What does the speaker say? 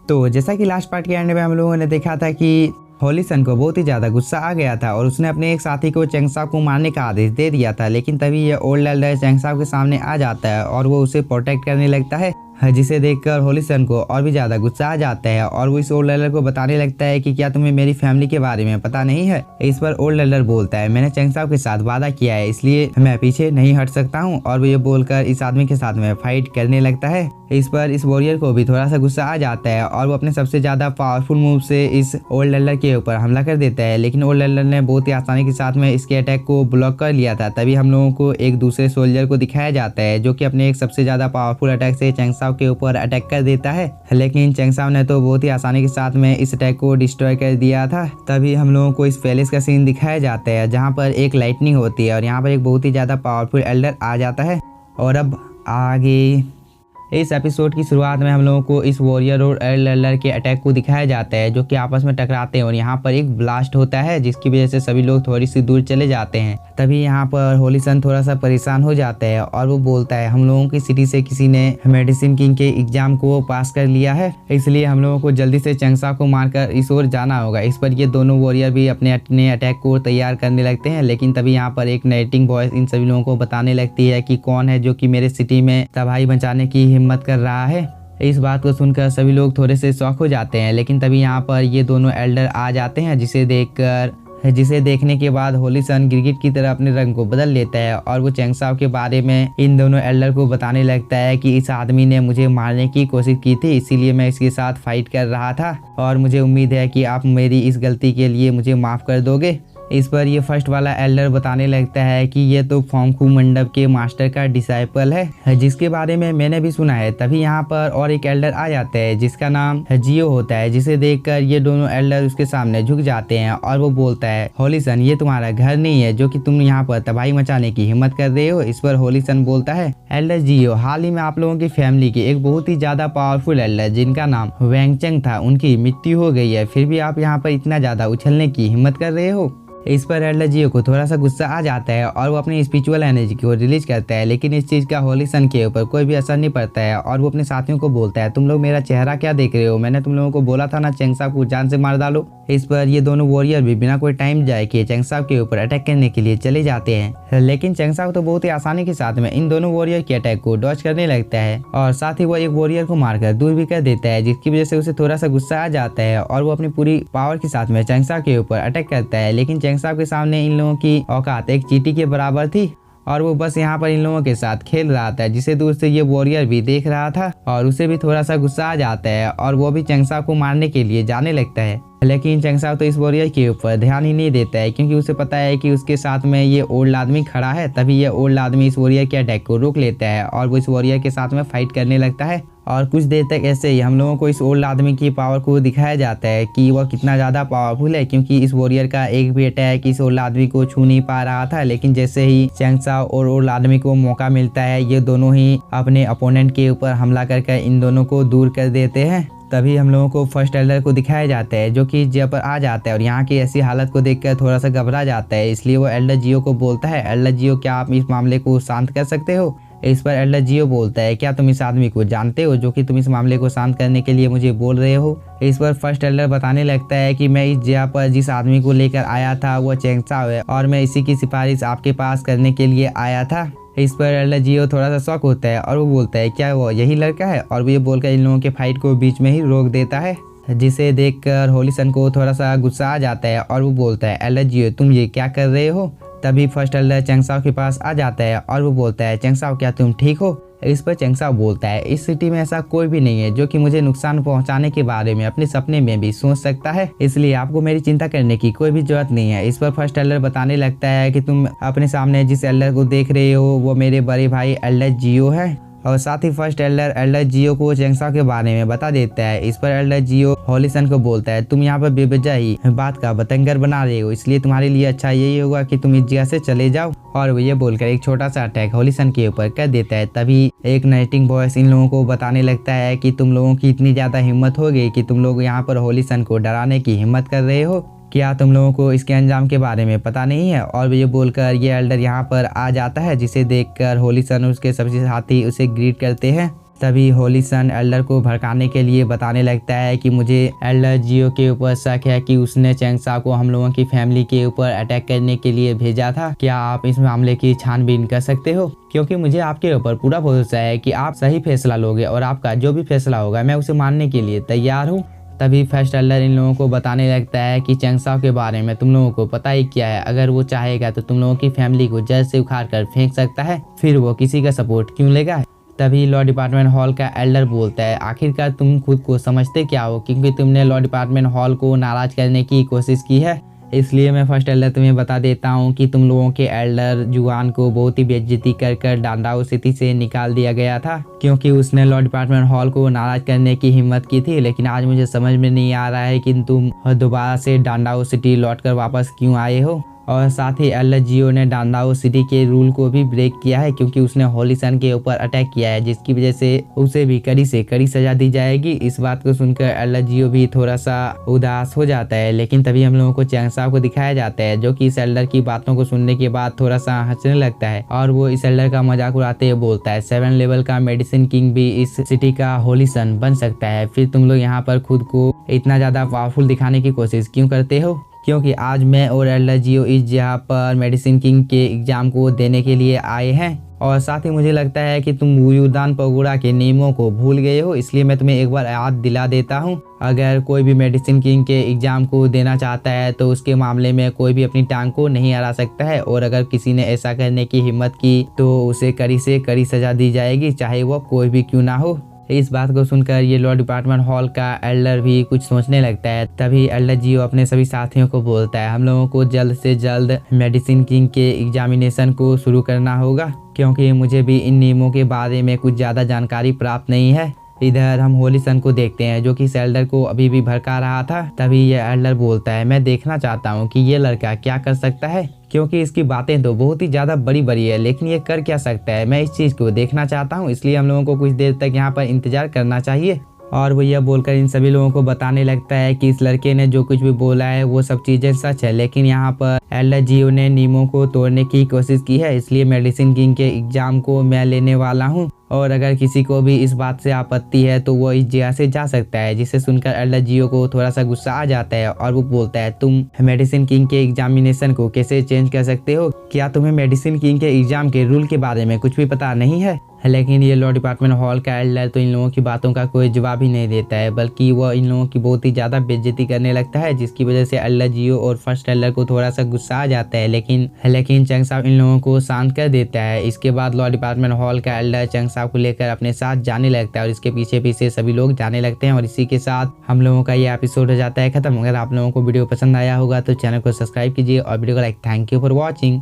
तो जैसा कि लास्ट पार्ट के एंड में हम लोगों ने देखा था कि होली सन को बहुत ही ज़्यादा गुस्सा आ गया था और उसने अपने एक साथी को चैंगसाब को मारने का आदेश दे दिया था। लेकिन तभी ये ओल्ड एल्डर चैंगसाब के सामने आ जाता है और वो उसे प्रोटेक्ट करने लगता है, जिसे देखकर होली सन को और भी ज़्यादा गुस्सा आ जाता है और वो इस ओल्ड एल्डर को बताने लगता है कि क्या तुम्हें मेरी फैमिली के बारे में पता नहीं है। इस पर ओल्ड एल्डर बोलता है मैंने चैंगसाब के साथ वादा किया है इसलिए मैं पीछे नहीं हट सकता हूँ, और वो ये बोलकर इस आदमी के साथ में फाइट करने लगता है। इस पर इस वॉरियर को भी थोड़ा सा गुस्सा आ जाता है और वो अपने सबसे ज़्यादा पावरफुल मूव से इस ओल्ड एल्डर के ऊपर हमला कर देता है। लेकिन ओल्ड एल्डर ने बहुत ही आसानी के साथ में इसके अटैक को ब्लॉक कर लिया था। तभी हम लोगों को एक दूसरे सोल्जर को दिखाया जाता है जो कि अपने एक सबसे ज़्यादा पावरफुल अटैक से चैंगसाब के ऊपर अटैक कर देता है। लेकिन चैंगसाब ने तो बहुत ही आसानी के साथ में इस अटैक को डिस्ट्रॉय कर दिया था। तभी हम लोगों को इस पैलेस का सीन दिखाया जाता है जहाँ पर एक लाइटनिंग होती है और यहाँ पर एक बहुत ही ज़्यादा पावरफुल एल्डर आ जाता है। और अब आगे इस एपिसोड की शुरुआत में हम लोगों को इस वॉरियर और एल्डर के अटैक को दिखाया जाता है जो कि आपस में टकराते हैं और यहाँ पर एक ब्लास्ट होता है जिसकी वजह से सभी लोग थोड़ी सी दूर चले जाते हैं। तभी यहाँ पर होली सन थोड़ा सा परेशान हो जाता है और वो बोलता है हम लोगों की सिटी से किसी ने मेडिसिन किंग के एग्जाम को पास कर लिया है, इसलिए हम लोगों को जल्दी से चैंगसाब को मारकर इस ओर जाना होगा। इस पर ये दोनों वॉरियर भी अपने अटैक को तैयार करने लगते हैं। लेकिन तभी यहाँ पर एक नाइटिंग वॉइस इन सभी लोगों को बताने लगती है कि कौन है जो कि मेरे सिटी में तबाही मचाने की हिम्मत कर रहा है। इस बात को सुनकर सभी लोग थोड़े से शॉक हो जाते हैं। लेकिन तभी यहाँ पर ये दोनों एल्डर आ जाते हैं जिसे देखने के बाद होली सन गिरगिट की तरह अपने रंग को बदल लेता है और वो चैंगसाब के बारे में इन दोनों एल्डर को बताने लगता है कि इस आदमी ने मुझे मारने की कोशिश की थी, इसीलिए मैं इसके साथ फाइट कर रहा था और मुझे उम्मीद है कि आप मेरी इस गलती के लिए मुझे माफ़ कर दोगे। इस पर ये फर्स्ट वाला एल्डर बताने लगता है कि ये तो फोंगफू मंडप के मास्टर का डिसाइपल है जिसके बारे में मैंने भी सुना है। तभी यहाँ पर और एक एल्डर आ जाता है जिसका नाम जियो होता है, जिसे देखकर ये दोनों एल्डर उसके सामने झुक जाते हैं और वो बोलता है होली सन ये तुम्हारा घर नहीं है जो कि तुम यहाँ पर तबाही मचाने की हिम्मत कर रहे हो। इस पर होली सन बोलता है एल्डर जियो हाल ही में आप लोगों की फैमिली के एक बहुत ही ज्यादा पावरफुल एल्डर जिनका नाम वैंगचंग था उनकी मृत्यु हो गई है, फिर भी आप यहाँ पर इतना ज्यादा उछलने की हिम्मत कर रहे हो। इस पर एल्डर जियो को थोड़ा सा गुस्सा आ जाता है और वो अपनी स्पिरिचुअल एनर्जी को रिलीज करता है। लेकिन इस चीज़ का होली सन के ऊपर कोई भी असर नहीं पड़ता है और वो अपने साथियों को बोलता है तुम लोग मेरा चेहरा क्या देख रहे हो, मैंने तुम लोगों को बोला था ना चैंगसाब को जान से मार डालो। इस पर ये दोनों वॉरियर भी बिना कोई टाइम जाए कि चैंगसाब के ऊपर अटैक करने के लिए चले जाते हैं। लेकिन चैंगसाब तो बहुत ही आसानी के साथ में इन दोनों वॉरियर के अटैक को डॉज करने लगता है और साथ ही वो एक वॉरियर को मारकर दूर भी कर देता है, जिसकी वजह से उसे थोड़ा सा गुस्सा आ जाता है और वो अपनी पूरी पावर के साथ में चैंगसाब के ऊपर अटैक करता है। लेकिन चैंगसाब के सामने इन लोगों की औकात एक चींटी के बराबर थी और वो बस यहाँ पर इन लोगों के साथ खेल रहा था, जिसे दूर से ये वॉरियर भी देख रहा था और उसे भी थोड़ा सा गुस्सा आ जाता है और वो भी चैंगसाब को मारने के लिए जाने लगता है। लेकिन चैंगसाब तो इस वॉरियर के ऊपर ध्यान ही नहीं देता है क्योंकि उसे पता है कि उसके साथ में ये ओल्ड आदमी खड़ा है। तभी ये ओल्ड आदमी इस वॉरियर के अटैक को रोक लेता है और वो इस वॉरियर के साथ में फाइट करने लगता है। और कुछ देर तक ऐसे ही हम लोगों को इस ओल्ड आदमी की पावर को दिखाया जाता है कि वह कितना ज़्यादा पावरफुल है, क्योंकि इस वॉरियर का एक भी अटैक इस ओल्ड आदमी को छू नहीं पा रहा था। लेकिन जैसे ही चैंगसाब और ओल्ड आदमी को मौका मिलता है ये दोनों ही अपने अपोनेंट के ऊपर हमला करके इन दोनों को दूर कर देते हैं। तभी हम लोगों को फर्स्ट एल्डर को दिखाया जाता है जो कि जहाँ पर आ जाता है और यहाँ की ऐसी हालत को देखकर थोड़ा सा घबरा जाता है। इसलिए वो एल्डर जियो को बोलता है एल्डर जियो क्या आप इस मामले को शांत कर सकते हो। इस पर एल्डर जियो बोलता है क्या तुम इस आदमी को जानते हो जो कि तुम इस मामले को शांत करने के लिए मुझे बोल रहे हो। इस पर फर्स्ट एल्डर बताने लगता है कि मैं इस जगह पर जिस आदमी को लेकर आया था वो चैंगसाब है और मैं इसी की सिफारिश आपके पास करने के लिए आया था। इस पर एल्डर जियो थोड़ा सा शॉक होता है और वो बोलता है क्या वो यही लड़का है, और वो ये बोलकर इन लोगों के फाइट को बीच में ही रोक देता है, जिसे देखकर होली सन को थोड़ा सा गुस्सा आ जाता है और वो बोलता है एल्डर जियो तुम ये क्या कर रहे हो। तभी फर्स्ट एल्डर चैंगसाब के पास आ जाता है और वो बोलता है चैंगसाब क्या तुम ठीक हो। इस पर चैंगसाब बोलता है इस सिटी में ऐसा कोई भी नहीं है जो कि मुझे नुकसान पहुंचाने के बारे में अपने सपने में भी सोच सकता है, इसलिए आपको मेरी चिंता करने की कोई भी जरूरत नहीं है। इस पर फर्स्ट एल्डर बताने लगता है कि तुम अपने सामने जिस एल्डर को देख रहे हो वो मेरे बड़े भाई एल्डर जियो है। और साथ ही फर्स्ट एल्डर जियो को चैंगसाब के बारे में बता देता है। इस पर एल्डर जियो होली सन को बोलता है तुम यहाँ पर बेवजह ही बात का बतंगर बना रहे हो, इसलिए तुम्हारे लिए अच्छा यही होगा कि तुम इस जगह से चले जाओ। और वो ये बोलकर एक छोटा सा अटैक होली सन के ऊपर कर देता है। तभी एक नाइटिंग वॉइस इन लोगों को बताने लगता है कि तुम लोगों की इतनी ज्यादा हिम्मत हो गई कि तुम लोग यहाँ पर होली सन को डराने की हिम्मत कर रहे हो, क्या तुम लोगों को इसके अंजाम के बारे में पता नहीं है। और ये बोलकर ये एल्डर यहाँ पर आ जाता है, जिसे देखकर होली सन उसके सभी साथी उसे ग्रीट करते हैं तभी होली सन एल्डर को भड़काने के लिए बताने लगता है कि मुझे एल्डर जियो के ऊपर शक है कि उसने चैंगसा को हम लोगों की फैमिली के ऊपर अटैक करने के लिए भेजा था। क्या आप इस मामले की छानबीन कर सकते हो, क्योंकि मुझे आपके ऊपर पूरा भरोसा है कि आप सही फैसला लोगे और आपका जो भी फैसला होगा मैं उसे मानने के लिए तैयार हूँ। तभी फर्स्ट एल्डर इन लोगों को बताने लगता है कि चैंगसा के बारे में तुम लोगों को पता ही क्या है। अगर वो चाहेगा तो तुम लोगों की फैमिली को जड़ से उखाड़ कर फेंक सकता है, फिर वो किसी का सपोर्ट क्यों लेगा। तभी लॉ डिपार्टमेंट हॉल का एल्डर बोलता है, आखिरकार तुम खुद को समझते क्या हो, क्योंकि तुमने लॉ डिपार्टमेंट हॉल को नाराज करने की कोशिश की है। इसलिए मैं फर्स्ट एल्डर तुम्हें बता देता हूँ कि तुम लोगों के एल्डर जुआन को बहुत ही बेइज्जती कर कर डांडाओ सिटी से निकाल दिया गया था, क्योंकि उसने लॉ डिपार्टमेंट हॉल को नाराज करने की हिम्मत की थी। लेकिन आज मुझे समझ में नहीं आ रहा है कि तुम दोबारा से डांडाओ सिटी लौट कर वापस क्यों आए हो। और साथ ही एल्डर जियो ने डांडाओ सिटी के रूल को भी ब्रेक किया है, क्योंकि उसने होली सन के ऊपर अटैक किया है, जिसकी वजह से उसे भी कड़ी से कड़ी सजा दी जाएगी। इस बात को सुनकर एल्डर जियो भी थोड़ा सा उदास हो जाता है। लेकिन तभी हम लोगों को चैंगसा को दिखाया जाता है, जो कि इस एल्डर की बातों को सुनने के बाद थोड़ा सा हंसने लगता है और वो इस एल्डर का मजाक उड़ाते हुए बोलता है, 7 लेवल का मेडिसिन किंग भी इस सिटी का होली सन बन सकता है। फिर तुम लोग यहाँ पर खुद को इतना ज्यादा पावरफुल दिखाने की कोशिश क्यों करते हो, क्योंकि आज मैं और एल्डर जियो इस जगह पर मेडिसिन किंग के एग्जाम को देने के लिए आए हैं। और साथ ही मुझे लगता है कि तुम वुयुदान पगोड़ा के नियमों को भूल गए हो, इसलिए मैं तुम्हें एक बार याद दिला देता हूँ। अगर कोई भी मेडिसिन किंग के एग्जाम को देना चाहता है तो उसके मामले में कोई भी अपनी टांग को नहीं अड़ा सकता है, और अगर किसी ने ऐसा करने की हिम्मत की तो उसे कड़ी से कड़ी सजा दी जाएगी, चाहे वो कोई भी क्यों ना हो। इस बात को सुनकर ये लॉ डिपार्टमेंट हॉल का एल्डर भी कुछ सोचने लगता है। तभी एल्डर जियो अपने सभी साथियों को बोलता है, हम लोगों को जल्द से जल्द मेडिसिन किंग के एग्जामिनेशन को शुरू करना होगा, क्योंकि मुझे भी इन नियमों के बारे में कुछ ज़्यादा जानकारी प्राप्त नहीं है। इधर हम होली सन को देखते हैं, जो कि इस एल्डर को अभी भी भड़का रहा था। तभी ये एल्डर बोलता है, मैं देखना चाहता हूँ कि ये लड़का क्या कर सकता है, क्योंकि इसकी बातें तो बहुत ही ज्यादा बड़ी बड़ी है, लेकिन ये कर क्या सकता है मैं इस चीज को देखना चाहता हूँ। इसलिए हम लोगों को कुछ देर तक यहाँ पर इंतजार करना चाहिए। और वो यह बोलकर इन सभी लोगों को बताने लगता है कि इस लड़के ने जो कुछ भी बोला है वो सब चीजें सच है, लेकिन यहाँ पर एल्डर जियो ने नियमों को तोड़ने की कोशिश की है। इसलिए मेडिसिन किंग के एग्जाम को मैं लेने वाला हूँ, और अगर किसी को भी इस बात से आपत्ति है तो वो इस जगह से जा सकता है। जिसे सुनकर एल्डर जियो को थोड़ा सा गुस्सा आ जाता है और वो बोलता है, तुम मेडिसिन किंग के एग्जामिनेशन को कैसे चेंज कर सकते हो, क्या तुम्हें मेडिसिन किंग के एग्जाम के रूल के बारे में कुछ भी पता नहीं है। लेकिन ये लॉ डिपार्टमेंट हॉल का एल्डर तो इन लोगों की बातों का कोई जवाब ही नहीं देता है, बल्कि वो इन लोगों की बहुत ही ज्यादा बेइज्जती करने लगता है, जिसकी वजह से एल्डर जियो और फर्स्ट एल्डर को थोड़ा सा गुस्सा आ जाता है। लेकिन चैंगसा इन लोगों को शांत कर देता है। इसके बाद लॉ डिपार्टमेंट हॉल का एल्डर चैंगसा को लेकर अपने साथ जाने लगता है और इसके पीछे पीछे सभी लोग जाने लगते हैं। और इसी के साथ हम लोगों का ये एपिसोड हो जाता है खत्म। अगर आप लोगों को वीडियो पसंद आया होगा तो चैनल को सब्सक्राइब कीजिए और वीडियो को like. Thank you for watching.